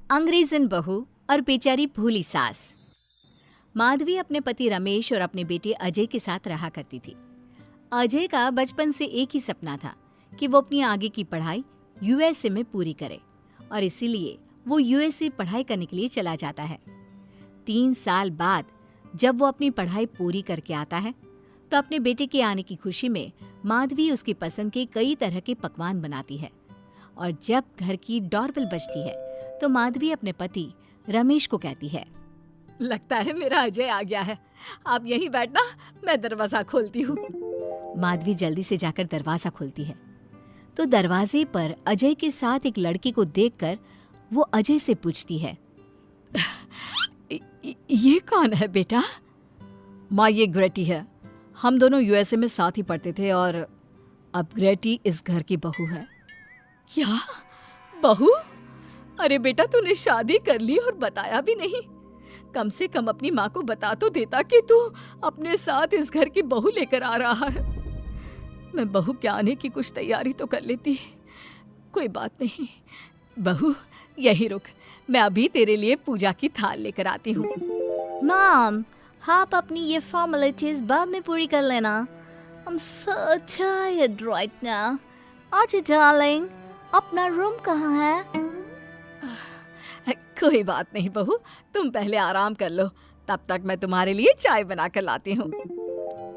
अंग्रेजन बहू और बेचारी भोली सास। माधवी अपने पति रमेश और अपने बेटे अजय के साथ रहा करती थी। अजय का बचपन से एक ही सपना था कि वो अपनी आगे की पढ़ाई यूएसए में पूरी करे और इसीलिए वो यूएसए पढ़ाई करने के लिए चला जाता है। 3 साल बाद जब वो अपनी पढ़ाई पूरी करके आता है तो अपने बेटे के आने की खुशी में माधवी उसकी पसंद के कई तरह के पकवान बनाती है और जब घर की डोरबेल बजती है तो माधवी अपने पति रमेश को कहती है, लगता है मेरा अजय आ गया है, आप यहीं बैठना, मैं दरवाजा खोलती हूँ। माधवी जल्दी से जाकर दरवाजा खोलती है तो दरवाजे पर अजय के साथ एक लड़की को देखकर वो अजय से पूछती है, ये कौन है बेटा? माँ, ये ग्रेटी है। हम दोनों यूएसए में साथ ही पढ़ते थे और अब ग्रेटी इस घर की बहू है। क्या बहू? अरे बेटा, तूने शादी कर ली और बताया भी नहीं। कम से कम अपनी माँ को बता तो देता कि तू अपने साथ इस घर की बहू लेकर आ रहा है। मैं बहू के आने की कुछ तैयारी तो कर लेती। कोई बात नहीं बहू, यही रुक, मैं अभी तेरे लिए पूजा की थाल लेकर आती हूँ। मॉम, आप अपनी ये फॉर्मेलिटीज बाद में पूरी कर लेना। I'm so tired right now. अच्छा डार्लिंग, अपना रूम कहाँ है? कोई बात नहीं बहू, तुम पहले आराम कर लो, तब तक मैं तुम्हारे लिए चाय बना कर लाती हूँ।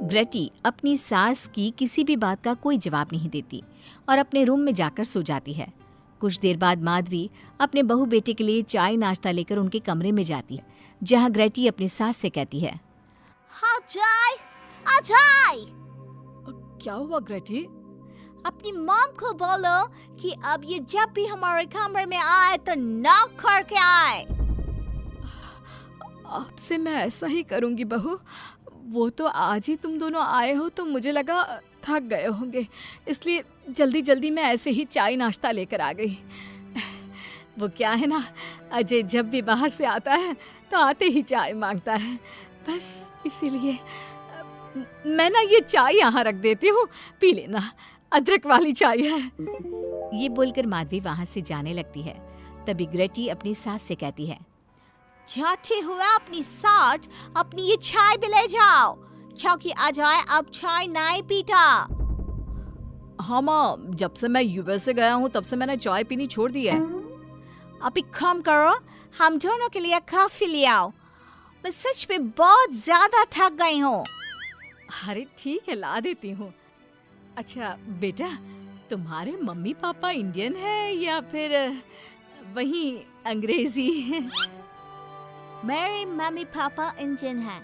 ग्रेटी अपनी सास की किसी भी बात का कोई जवाब नहीं देती और अपने रूम में जाकर सो जाती है। कुछ देर बाद माधवी अपने बहू बेटे के लिए चाय नाश्ता लेकर उनके कमरे में जाती है, जहाँ ग्रेटी अपनी सास से कहती है, हाँ चाय, अजय। क्या हुआ ग्रेटी? अपनी मॉम को बोलो कि अब ये जब भी हमारे कमरे में आए तो नॉक करके आए। आपसे मैं ऐसा ही करूंगी बहू। वो तो आज ही तुम दोनों आए हो तो मुझे लगा थक गए होंगे, इसलिए जल्दी जल्दी मैं ऐसे ही चाय नाश्ता लेकर आ गई। वो क्या है ना, अजय जब भी बाहर से आता है तो आते ही चाय मांगता है, बस इसीलिए मैं ना ये चाय यहाँ रख देती हूँ, पी लेना, अदरक वाली चाय है। ये बोलकर माधवी वहाँ से जाने लगती है। तभी ग्रेटी अपनी सास से कहती है, जाते हुए अपनी साथ अपनी ये चाय भी ले जाओ, क्योंकि अजय अब चाय नहीं पीता। हाँ माँ, जब से मैं यूएसए गया हूँ तब से मैंने चाय पीनी छोड़ दी है। अब एक काम करो, हम दोनों के लिए कॉफी ले आओ, मैं सच में बहुत ज्यादा थक गई हूँ। अरे ठीक है, ला देती हूँ। अच्छा बेटा, तुम्हारे मम्मी पापा इंडियन है या फिर वही अंग्रेजी है? मेरे मम्मी पापा इंडियन हैं,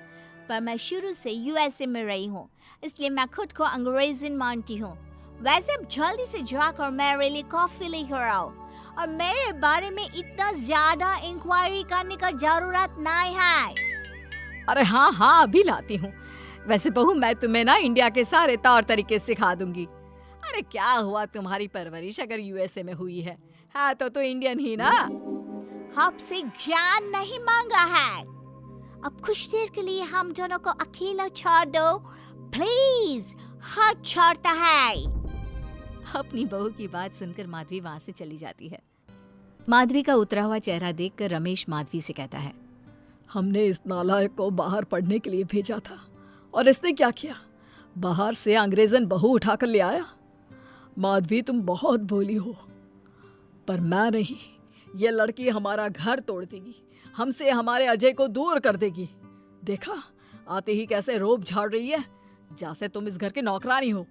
पर मैं शुरू से यूएसए में रही हूँ, इसलिए मैं खुद को अंग्रेज़न मानती हूँ। वैसे अब जल्दी से जाकर मेरे लिए कॉफी लेकर आओ और मेरे बारे में इतना ज्यादा इंक्वायरी करने का जरूरत नहीं है। अरे हाँ हाँ, अभी लाती हूँ। वैसे बहू, मैं तुम्हें ना इंडिया के सारे तौर तरीके सिखा दूंगी। अरे क्या हुआ, तुम्हारी परवरिश अगर यूएसए में हुई है हाँ तो इंडियन ही ना। आपसे ज्ञान नहीं मांगा है, अब कुछ देर के लिए हम दोनों को अकेला छोड़ दो प्लीज, हाथ छोड़ता है। अपनी बहू की बात सुनकर माधवी वहाँ से चली जाती है। माधवी का उतरा हुआ चेहरा देखकर रमेश माधवी से कहता है, हमने इस नालायक को बाहर पढ़ने के लिए भेजा था और इसने क्या किया, बाहर से अंग्रेजन बहू उठाकर ले आया। माधवी, तुम बहुत भोली हो, पर मैं नहीं, ये लड़की हमारा घर तोड़ देगी, हमसे हमारे अजय को दूर कर देगी। देखा, आते ही कैसे रोब झाड़ रही है, जैसे तुम इस घर की नौकरानी हो।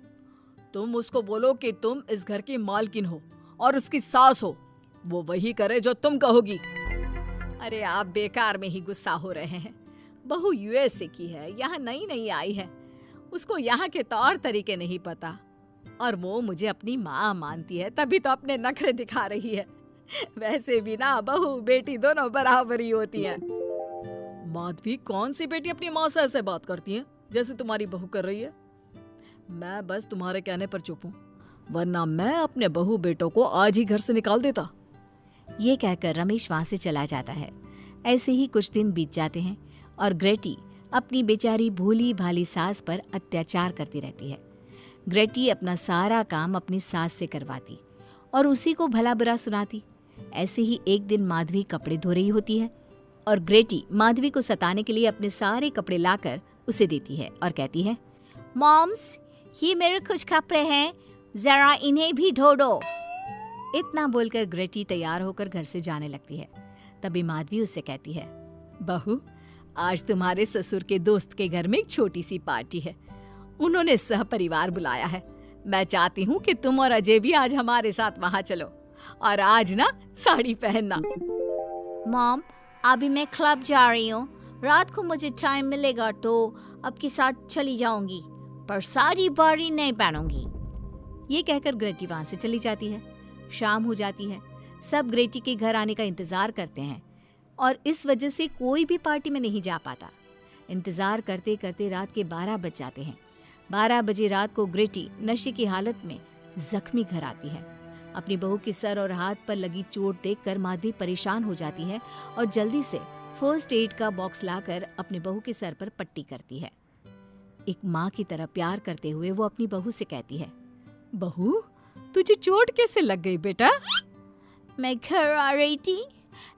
तुम उसको बोलो कि तुम इस घर की मालकिन हो और उसकी सास हो, वो वही करे जो तुम कहोगी। अरे आप बेकार में ही गुस्सा हो रहे हैं। बहू यूएसए की है, यहाँ नई नई आई है, उसको यहाँ के तौर तरीके नहीं पता और वो मुझे अपनी माँ मानती है, तभी तो अपने नखरे दिखा रही है। वैसे भी ना बहू बेटी दोनों बराबरी होती है। माधवी, कौन सी बेटी अपनी माँ से ऐसे बात करती है जैसे तुम्हारी बहू कर रही है? मैं बस तुम्हारे कहने पर चुप हूँ, वरना मैं अपने बहू बेटों को आज ही घर से निकाल देता। ये कहकर रमेश वहाँ से चला जाता है। ऐसे ही कुछ दिन बीत जाते हैं और ग्रेटी अपनी बेचारी भोली भाली सास पर अत्याचार करती रहती है। ग्रेटी अपना सारा काम अपनी सास से करवाती और उसी को भला बुरा सुनाती। ऐसे ही एक दिन माधवी कपड़े धो रही होती है और ग्रेटी माधवी को सताने के लिए अपने सारे कपड़े लाकर उसे देती है और कहती है, मॉम्स, ये मेरे कुछ कपड़े हैं, जरा इन्हें भी धो दो। इतना बोलकर ग्रेटी तैयार होकर घर से जाने लगती है। तभी माधवी उससे कहती है, बहू, आज तुम्हारे ससुर के दोस्त के घर में एक छोटी सी पार्टी है। उन्होंने सह परिवार बुलाया है। मैं चाहती हूँ कि तुम और अजय भी आज हमारे साथ वहाँ चलो और आज ना साड़ी पहनना। मॉम, अभी मैं क्लब जा रही हूँ। रात को मुझे टाइम मिलेगा तो आपके साथ चली जाऊंगी, पर साड़ी बारी नहीं पहनूंगी। ये कहकर ग्रेटी वहाँ से चली जाती है। शाम हो जाती है। सब ग्रेटी के घर आने का इंतजार करते हैं और इस वजह से कोई भी पार्टी में नहीं जा पाता। इंतजार करते करते रात के 12 बज जाते हैं। 12 बजे रात को ग्रेटी नशे की हालत में जख्मी घर आती है। अपनी बहू के सर और हाथ पर लगी चोट देखकर माधवी परेशान हो जाती है और जल्दी से फर्स्ट एड का बॉक्स लाकर अपनी बहू के सर पर पट्टी करती है। एक माँ की तरह प्यार करते हुए वो अपनी बहू से कहती है, बहू, तुझे चोट कैसे लग गई बेटा? मैं घर आ रही थी,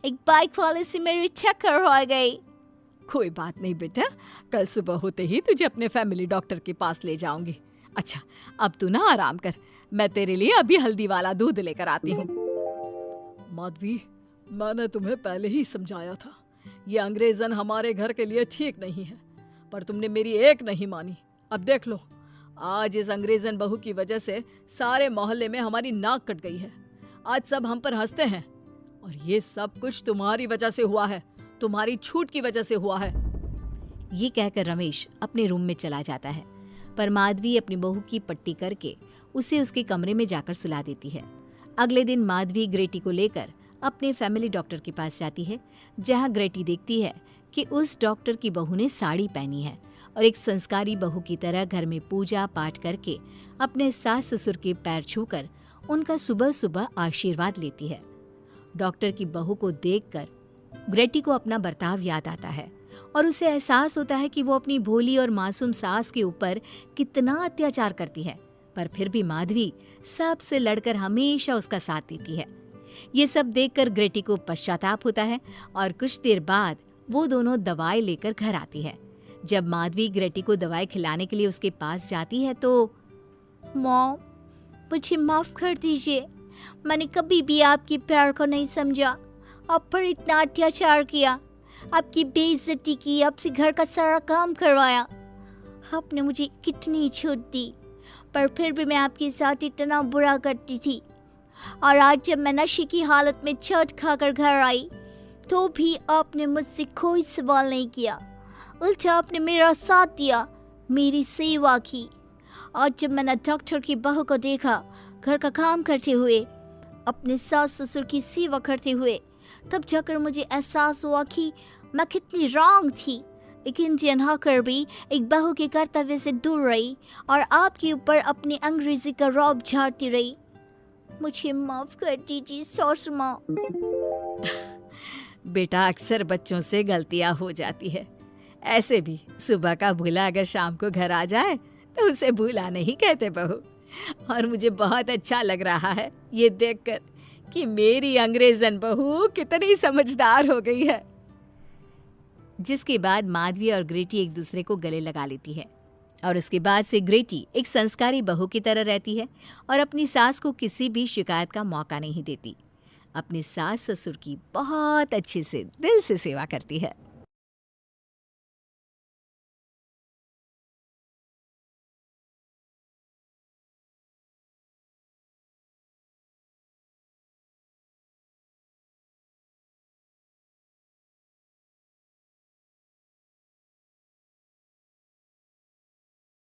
एक बाइक वाले से मेरी टक्कर हो गई। कोई बात नहीं बेटा, कल सुबह होते ही तुझे अपने फैमिली डॉक्टर के पास ले जाऊंगी। अच्छा, अब तू ना आराम कर, मैं तेरे लिए अभी हल्दी वाला दूध लेकर आती हूँ। माधवी, मैंने तुम्हें पहले ही समझाया था, ये अंग्रेजन हमारे घर के लिए ठीक नहीं है, पर तुमने मेरी एक नहीं मानी। अब देख लो, आज इस अंग्रेजन बहू की वजह से सारे मोहल्ले में हमारी नाक कट गई है। आज सब हम पर हंसते हैं और ये सब कुछ तुम्हारी वजह से हुआ है, तुम्हारी छूट की वजह से हुआ है। ये कहकर रमेश अपने रूम में चला जाता है, पर माधवी अपनी बहू की पट्टी करके उसे उसके कमरे में जाकर सुला देती है। अगले दिन माधवी ग्रेटी को लेकर अपने फैमिली डॉक्टर के पास जाती है, जहां ग्रेटी देखती है कि उस डॉक्टर की बहू ने साड़ी पहनी है और एक संस्कारी बहू की तरह घर में पूजा पाठ करके अपने सास ससुर के पैर छूकर उनका सुबह सुबह आशीर्वाद लेती है। डॉक्टर की बहू को देखकर ग्रेटी को अपना बर्ताव याद आता है और उसे एहसास होता है कि वो अपनी भोली और मासूम सास के ऊपर कितना अत्याचार करती है, पर फिर भी माधवी सबसे लड़कर हमेशा उसका साथ देती है। ये सब देखकर ग्रेटी को पश्चाताप होता है और कुछ देर बाद वो दोनों दवाई लेकर घर आती है। जब माधवी ग्रेटी को दवाई खिलाने के लिए उसके पास जाती है तो, मॉम, मुझे माफ कर दीजिए, मैंने कभी भी आपके प्यार को नहीं समझा, आप पर इतना अत्याचार किया, आपकी बेइज्जती की, आपसे घर का सारा काम करवाया। आपने मुझे कितनी छूट दी, पर फिर भी मैं आपके साथ इतना बुरा करती थी। और आज जब मैं नशे की हालत में चोट खाकर घर आई तो भी आपने मुझसे कोई सवाल नहीं किया, उल्टा आपने मेरा साथ दिया, मेरी सेवा की। आज जब मैंने डॉक्टर की बहू को देखा घर का काम करते हुए, अपने सास ससुर की सेवा करते हुए, तब जाकर मुझे एहसास हुआ कि मैं कितनी रॉन्ग थी। एक इंडियन होकर भी एक बहू के कर्तव्य से दूर रही और आपके ऊपर अपनी अंग्रेजी का रौब झाड़ती रही। मुझे माफ कर दीजिए सासू माँ। बेटा, अक्सर बच्चों से गलतियां हो जाती है। ऐसे भी सुबह का भूला अगर शाम को घर आ जाए तो उसे भूला नहीं कहते बहू। और मुझे बहुत अच्छा लग रहा है ये देखकर कि मेरी अंग्रेजन बहू कितनी समझदार हो गई है। जिसके बाद माधवी और ग्रेटी एक दूसरे को गले लगा लेती है और उसके बाद से ग्रेटी एक संस्कारी बहू की तरह रहती है और अपनी सास को किसी भी शिकायत का मौका नहीं देती। अपनी सास ससुर की बहुत अच्छे से दिल से सेवा करती है।